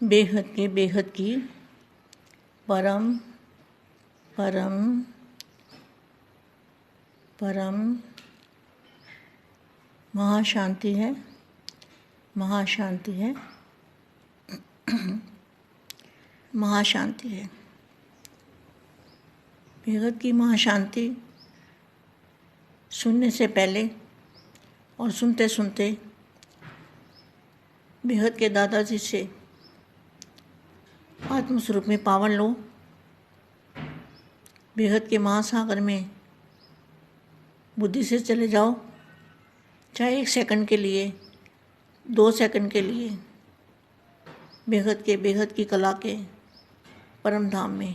बेहद की परम परम परम महाशांति है, महाशांति है, महाशांति है। बेहद की महाशांति सुनने से पहले और सुनते सुनते बेहद के दादाजी से आत्मस्वरूप में पावन लो। बेहद के महासागर में बुद्धि से चले जाओ, चाहे 1 सेकंड के लिए, 2 सेकंड के लिए, बेहद की कला के परम धाम में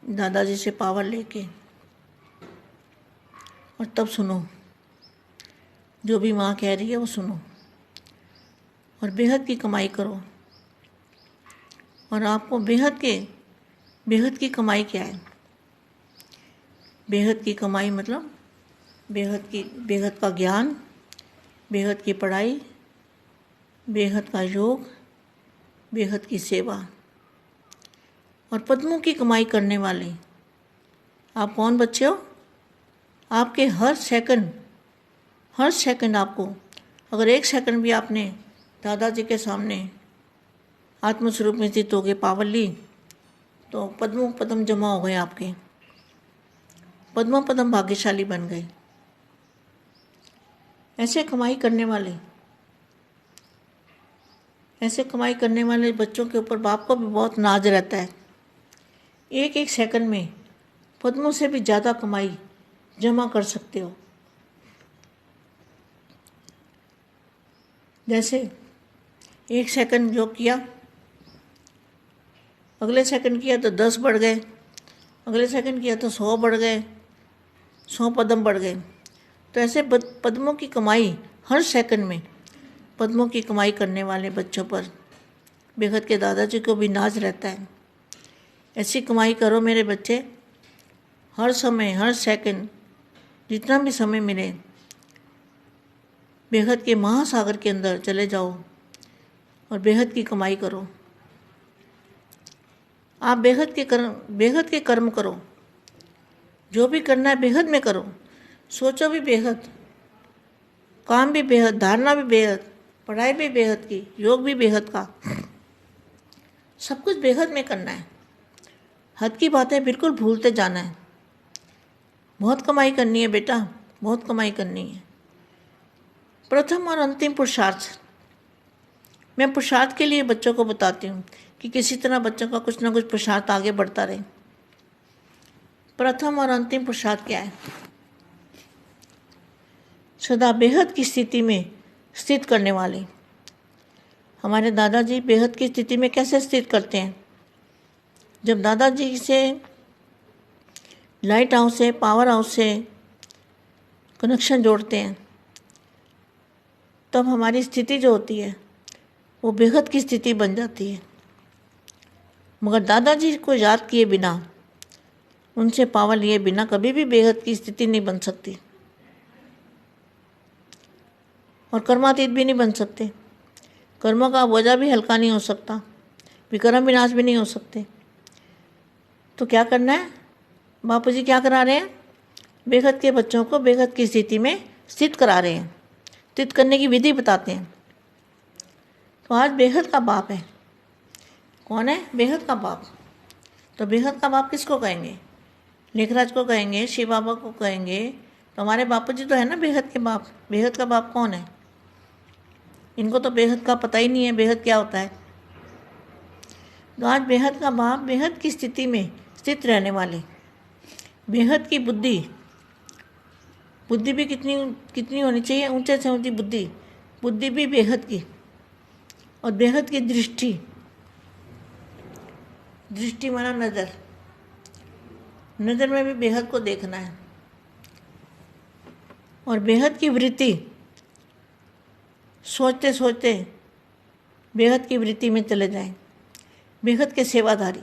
दादाजी से पावर लेके, और तब सुनो, जो भी माँ कह रही है वो सुनो और बेहद की कमाई करो। और आपको बेहद की कमाई क्या है? बेहद की कमाई मतलब बेहद का ज्ञान, बेहद की पढ़ाई, बेहद का योग, बेहद की सेवा और पद्मों की कमाई करने वाले आप कौन बच्चे हो? आपके हर सेकंड आपको, अगर 1 सेकंड भी आपने दादाजी के सामने आत्मस्वरूप में स्थित होकर पावर ली तो पद्म जमा हो गए, आपके पद्म भाग्यशाली बन गए। ऐसे कमाई करने वाले बच्चों के ऊपर बाप को भी बहुत नाज रहता है। 1 सेकंड में पद्मों से भी ज़्यादा कमाई जमा कर सकते हो। जैसे 1 सेकंड जो किया, अगले सेकंड किया तो 10 बढ़ गए, अगले सेकंड किया तो 100 बढ़ गए, 100 पद्म बढ़ गए। तो ऐसे पद्मों की कमाई हर सेकंड में, पद्मों की कमाई करने वाले बच्चों पर बेहद के दादाजी को भी नाज रहता है। ऐसी कमाई करो मेरे बच्चे, हर समय, हर सेकंड, जितना भी समय मिले, बेहद के महासागर के अंदर चले जाओ और बेहद की कमाई करो। आप बेहद के कर्म करो, जो भी करना है बेहद में करो। सोचो भी बेहद, काम भी बेहद, धारणा भी बेहद, पढ़ाई भी बेहद की, योग भी बेहद का, सब कुछ बेहद में करना है। हद की बातें बिल्कुल भूलते जाना है। बहुत कमाई करनी है बेटा, बहुत कमाई करनी है। प्रथम और अंतिम पुरुषार्थ, मैं पुरुषार्थ के लिए बच्चों को बताती हूँ कि किसी तरह बच्चों का कुछ ना कुछ पुरुषार्थ आगे बढ़ता रहे। प्रथम और अंतिम पुरुषार्थ क्या है? सदा बेहद की स्थिति में स्थित करने वाले। हमारे दादाजी बेहद की स्थिति में कैसे स्थित करते हैं? जब दादाजी से लाइट हाउस से, पावर हाउस से कनेक्शन जोड़ते हैं, तब हमारी स्थिति जो होती है वो बेहद की स्थिति बन जाती है। मगर दादाजी को याद किए बिना, उनसे पावर लिए बिना कभी भी बेहद की स्थिति नहीं बन सकती और कर्मातीत भी नहीं बन सकते। कर्मों का बोझा भी हल्का नहीं हो सकता, विकर्म विनाश भी नहीं हो सकते। तो क्या करना है? बापू जी क्या करा रहे हैं? बेहद के बच्चों को बेहद की स्थिति में स्थित करा रहे हैं, स्थित करने की विधि बताते हैं। तो आज बेहद का बाप है। कौन है? बेहद का बाप। तो बेहद का बाप किसको कहेंगे? लेखराज को कहेंगे, शिव बाबा को कहेंगे। तो हमारे बापू जी तो है ना बेहद के बाप। बेहद का बाप कौन है? इनको तो बेहद का पता ही नहीं है, बेहद क्या होता है। तो आज बेहद का बाप, बेहद की स्थिति में स्थित रहने वाले, बेहद की बुद्धि भी कितनी होनी चाहिए? ऊंचे से ऊंची बुद्धि भी बेहद की, और बेहद की दृष्टि माना नज़र में भी बेहद को देखना है। और बेहद की वृत्ति, सोचते सोचते बेहद की वृत्ति में चले जाएं, बेहद के सेवाधारी।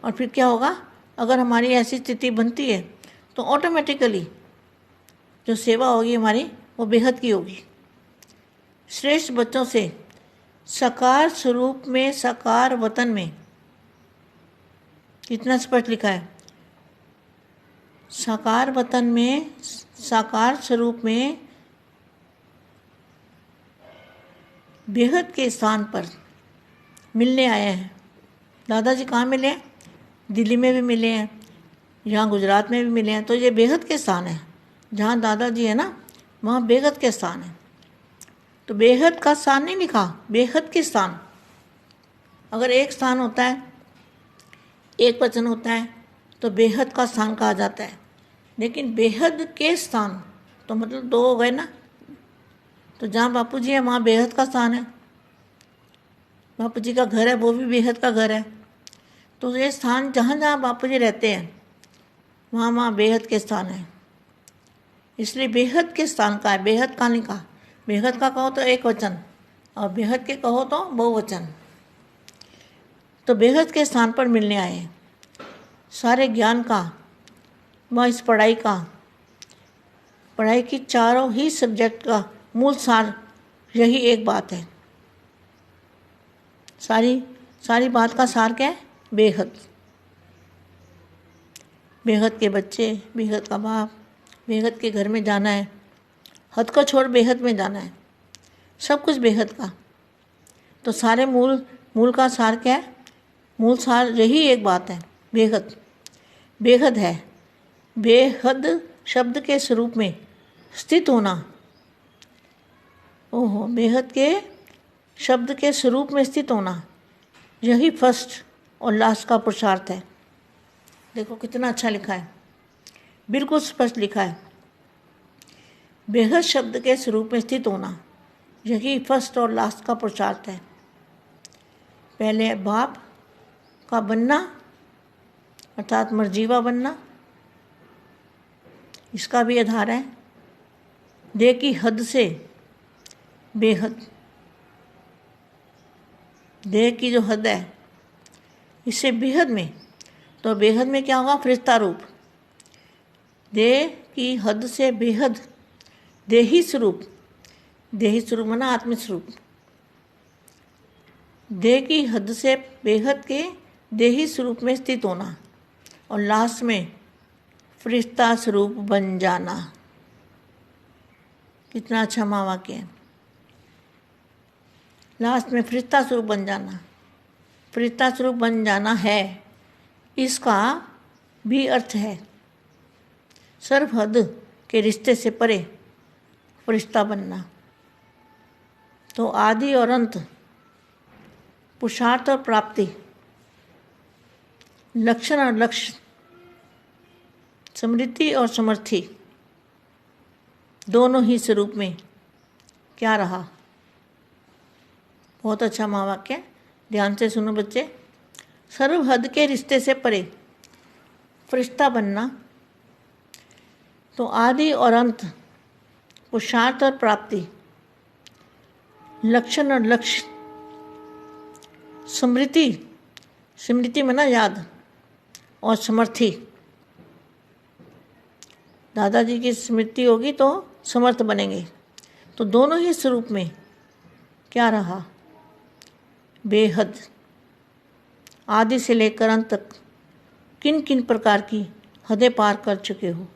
और फिर क्या होगा? अगर हमारी ऐसी स्थिति बनती है तो ऑटोमेटिकली जो सेवा होगी हमारी वो बेहद की होगी। श्रेष्ठ बच्चों से साकार स्वरूप में साकार वतन में, कितना स्पष्ट लिखा है। साकार वतन में साकार स्वरूप में बेहद के स्थान पर मिलने आए हैं। दादाजी कहाँ मिले हैं? दिल्ली में भी मिले हैं, यहाँ गुजरात में भी मिले हैं। तो ये बेहद के स्थान है, जहाँ दादाजी है ना, वहाँ बेहद के स्थान है। तो बेहद का स्थान नहीं लिखा, बेहद के स्थान। अगर एक स्थान होता है, एक वचन होता है, तो बेहद का स्थान कहा जाता है। लेकिन बेहद के स्थान तो मतलब दो हो गए ना। तो जहाँ बापू जी है वहाँ बेहद का स्थान है। बापू जी का घर है, वो भी बेहद का घर है। तो ये स्थान जहाँ जहाँ बापू जी रहते हैं वहाँ वहाँ बेहद के स्थान है। इसलिए बेहद के स्थान का है, बेहद का नहीं कहा। बेहद का कहो तो एक वचन, और बेहद के कहो तो बहुवचन। तो बेहद के स्थान पर मिलने आए हैं। सारे ज्ञान का व इस पढ़ाई की चारों ही सब्जेक्ट का मूल सार यही एक बात है। सारी बात का सार क्या है? बेहद। बेहद के बच्चे, बेहद का बाप, बेहद के घर में जाना है। हद को छोड़ बेहद में जाना है, सब कुछ बेहद का। तो सारे मूल का सार क्या है? मूल सार यही एक बात है, बेहद। बेहद है, बेहद शब्द के स्वरूप में स्थित होना। ओहो, बेहद के शब्द के स्वरूप में स्थित होना, यही फर्स्ट और लास्ट का पुरुषार्थ है। देखो कितना अच्छा लिखा है, बिल्कुल स्पष्ट लिखा है। बेहद शब्द के स्वरूप में स्थित होना, यही फर्स्ट और लास्ट का पुरुषार्थ है। पहले बाप का बनना अर्थात मर्जीवा बनना, इसका भी आधार है। देह की हद से बेहद, देह की जो हद है इससे बेहद में, तो बेहद में क्या होगा? फरिश्ता रूप। देह की हद से बेहद देही स्वरूप, देही स्वरूप माना आत्मस्वरूप। देह की हद से बेहद के देही स्वरूप में स्थित होना, और लास्ट में फरिश्ता स्वरूप बन जाना। कितना अच्छा महावाक्य है। लास्ट में फरिश्ता स्वरूप बन जाना। फरिश्ता स्वरूप बन जाना है, इसका भी अर्थ है सर्व हद के रिश्ते से परे फरिश्ता बनना। तो आदि और अंत, पुरुषार्थ और प्राप्ति, लक्षण और लक्ष्य, स्मृति और समर्थी, दोनों ही स्वरूप में क्या रहा? बहुत अच्छा महावाक्य, ध्यान से सुनो बच्चे। सर्व हद के रिश्ते से परे फरिश्ता बनना, तो आदि और अंत, पुरुषार्थ और प्राप्ति, लक्षण और लक्ष्य, स्मृति, स्मृति माना याद, और समर्थी। दादाजी की स्मृति होगी तो समर्थ बनेंगे। तो दोनों ही स्वरूप में क्या रहा? बेहद। आदि से लेकर अंत तक किन किन प्रकार की हदें पार कर चुके हो,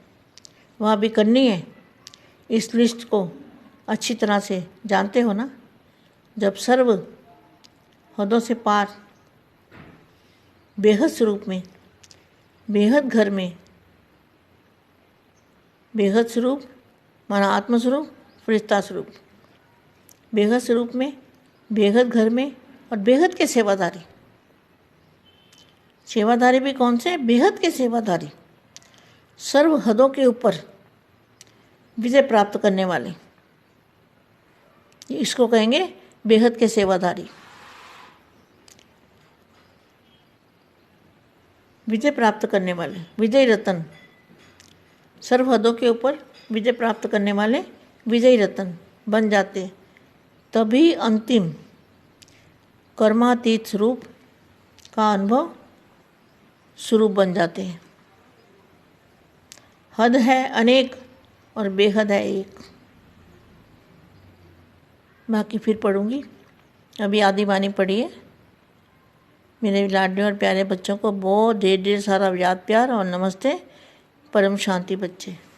वह भी करनी है। इस लिस्ट को अच्छी तरह से जानते हो ना। जब सर्व हदों से पार बेहद स्वरूप में, बेहद घर में, बेहद स्वरूप माना आत्मस्वरूप, फरिश्ता स्वरूप, बेहद स्वरूप में, बेहद घर में, और बेहद के सेवादारी। सेवादारी भी कौन से? बेहद के सेवादारी, सर्व हदों के ऊपर विजय प्राप्त करने वाले, इसको कहेंगे बेहद के सेवादारी। विजय प्राप्त करने वाले, विजयी रतन, सर्व हदों के ऊपर विजय प्राप्त करने वाले विजयी रतन बन जाते, तभी अंतिम कर्मातीत स्वरूप का अनुभव स्वरूप बन जाते हैं। हद है अनेक और बेहद है एक। बाकी फिर पढ़ूंगी, अभी आदि वाणी पढ़िए। मेरे लाडले और प्यारे बच्चों को बहुत ढेर ढेर सारा याद प्यार और नमस्ते। परम शांति बच्चे।